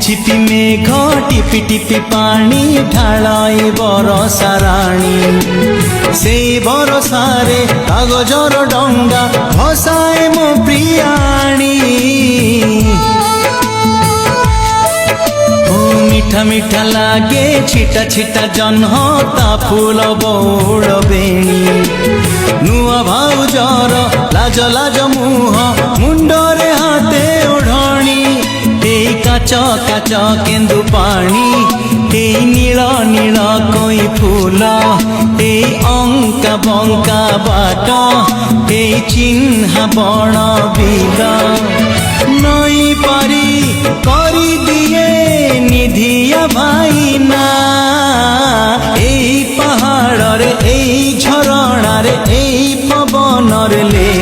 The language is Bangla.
ঝিপি মেঘ টিপি টিপি পানি ঢালাই বরষা রাণী সেই বরষারে কাগজর ডঙ্গা ভসায় মো প্রিয়াণী মিঠা মিঠা লাগে ছিটা ছিটা জহ্ন তা ফুল বৌড় বেণী নুয়া ভাউজর লাজ লাজ মুহ মুন্ডরে হাতে ওঢ়ণী এই কাচ কাচ কেন্দু পানি এই নীল নীল কই ফুল এই অঙ্কা বঙ্কা বাট এই চিহ্না বণ বিল নই পারি করি দিয়ে নিধিয়া ভাইনা এই পাহাড়রে এই ঝরଣାরে এই পবনরে লে